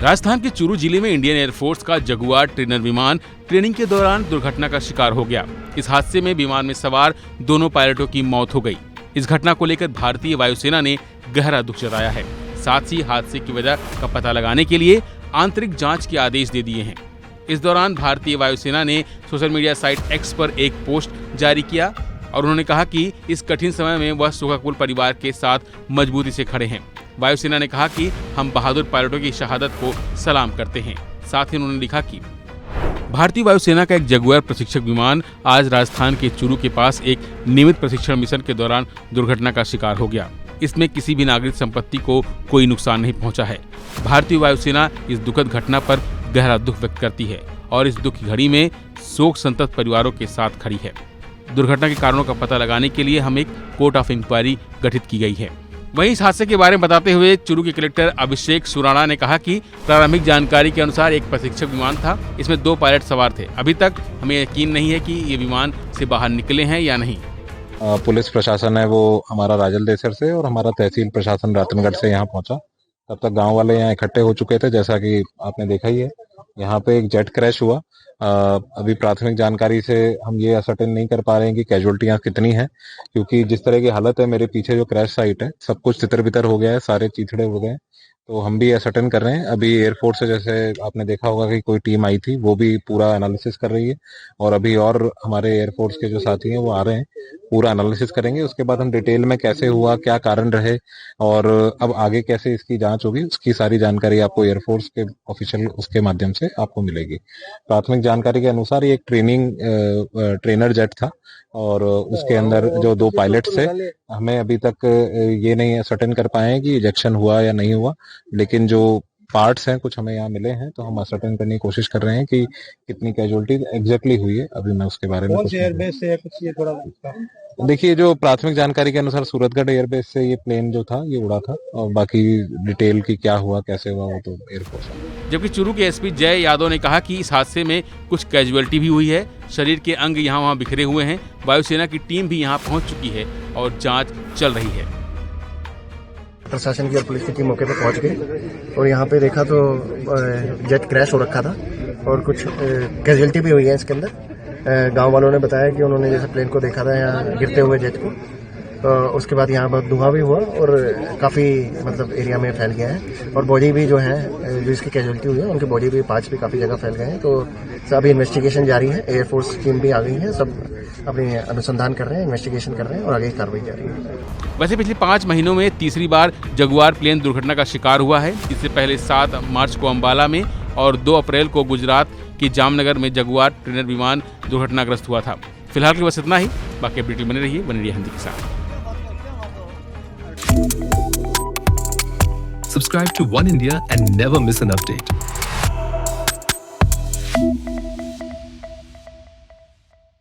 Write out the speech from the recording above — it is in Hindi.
राजस्थान के चूरू जिले में इंडियन एयरफोर्स का जगुआर ट्रेनर विमान ट्रेनिंग के दौरान दुर्घटना का शिकार हो गया। इस हादसे में विमान में सवार दोनों पायलटों की मौत हो गई। इस घटना को लेकर भारतीय वायुसेना ने गहरा दुख जताया है। साथ ही हादसे की वजह का पता लगाने के लिए आंतरिक जांच के आदेश दे दिए हैं। इस दौरान भारतीय वायुसेना ने सोशल मीडिया साइट एक्स पर एक पोस्ट जारी किया और उन्होंने कहा कि इस कठिन समय में वह शोकाकुल परिवार के साथ मजबूती से खड़े हैं। वायुसेना ने कहा कि हम बहादुर पायलटों की शहादत को सलाम करते हैं। साथ ही उन्होंने लिखा कि भारतीय वायुसेना का एक जगुआर प्रशिक्षक विमान आज राजस्थान के चूरू के पास एक नियमित प्रशिक्षण मिशन के दौरान दुर्घटना का शिकार हो गया। इसमें किसी भी नागरिक संपत्ति को कोई नुकसान नहीं पहुंचा है। भारतीय वायुसेना इस दुखद घटना पर गहरा दुख व्यक्त करती है और इस दुख की घड़ी में शोक संतप्त परिवारों के साथ खड़ी है। दुर्घटना के कारणों का पता लगाने के लिए हम एक कोर्ट ऑफ इंक्वायरी गठित की गई है। वहीं इस हादसे के बारे में बताते हुए चूरू के कलेक्टर अभिषेक सुराणा ने कहा कि प्रारंभिक जानकारी के अनुसार एक प्रशिक्षक विमान था। इसमें 2 पायलट सवार थे। अभी तक हमें यकीन नहीं है कि ये विमान से बाहर निकले हैं या नहीं। पुलिस प्रशासन है वो हमारा राजल देसर से और हमारा तहसील प्रशासन रतनगढ़ से यहाँ पहुंचा। तब तक गांव वाले यहाँ इकट्ठे हो चुके थे। जैसा कि आपने देखा ही है, यहाँ पे एक जेट क्रैश हुआ। अभी प्राथमिक जानकारी से हम ये असर्टेन नहीं कर पा रहे हैं कि कैजुअल्टियां कितनी हैं, क्योंकि जिस तरह की हालत है, मेरे पीछे जो क्रैश साइट है सब कुछ तितर बितर हो गया है, सारे चीथड़े हो गए हैं। तो हम भी असर्टेन कर रहे हैं। अभी एयरफोर्स से, जैसे आपने देखा होगा कि कोई टीम आई थी, वो भी पूरा एनालिसिस कर रही है और अभी और हमारे एयरफोर्स के जो साथी हैं वो आ रहे हैं, पूरा एनालिसिस करेंगे। उसके बाद हम डिटेल में कैसे हुआ, क्या कारण रहे और अब आगे कैसे इसकी जांच होगी, उसकी सारी जानकारी आपको एयरफोर्स के ऑफिशियल उसके माध्यम से आपको मिलेगी। प्राथमिक जानकारी के अनुसार ये एक ट्रेनर जेट था और उसके अंदर जो 2 पायलट थे, हमें अभी तक ये नहीं सर्टेन कर पाए हैं कि इजेक्शन हुआ या नहीं हुआ, लेकिन जो पार्ट्स हैं कुछ हमें यहाँ मिले हैं, तो हम सर्टेन करने की कोशिश कर रहे हैं कि कितनी कैजुअलिटी एग्जैक्टली हुई है। अभी मैं उसके बारे में देखिए, जो प्राथमिक जानकारी के अनुसार सूरतगढ़ एयरबेस से ये प्लेन जो था ये उड़ा था और बाकी डिटेल की क्या हुआ कैसे हुआ वो तो एयरफोर्स। जबकि चूरू के एसपी जय यादव ने कहा कि इस हादसे में कुछ कैजुअलिटी भी हुई है। शरीर के अंग यहाँ वहाँ बिखरे हुए हैं। वायुसेना की टीम भी यहाँ पहुँच चुकी है और जाँच चल रही है। प्रशासन की और पुलिस की टीम मौके पर पहुंच गई और यहाँ पे देखा तो जेट क्रैश हो रखा था और कुछ कैजुअलिटी भी हुई है इसके अंदर। गांव वालों ने बताया कि उन्होंने जैसे प्लेन को देखा था यहाँ गिरते हुए जेट को, उसके बाद यहाँ बहुत धुआं भी हुआ और काफ़ी मतलब एरिया में फैल गया है और बॉडी भी जो है, जो इसकी कैजुअलिटी हुई है उनकी बॉडी भी पार्ट्स भी काफ़ी जगह फैल गए हैं। तो अभी इन्वेस्टिगेशन जारी है। एयरफोर्स टीम भी आ गई है, सब अपनी अनुसंधान कर रहे हैं, इन्वेस्टिगेशन कर रहे हैं और आगे की कार्रवाई जारी है। वैसे पिछले 5 महीनों में तीसरी बार जगुआर प्लेन दुर्घटना का शिकार हुआ है। इससे पहले 7 मार्च को अंबाला में और 2 अप्रैल को गुजरात के जामनगर में जगुआर ट्रेनर विमान दुर्घटनाग्रस्त हुआ था। फिलहाल के लिए बस इतना ही। बाकी अपडेट बने रहिए वन इंडिया हिंदी के साथ। Subscribe to One India and never miss an update.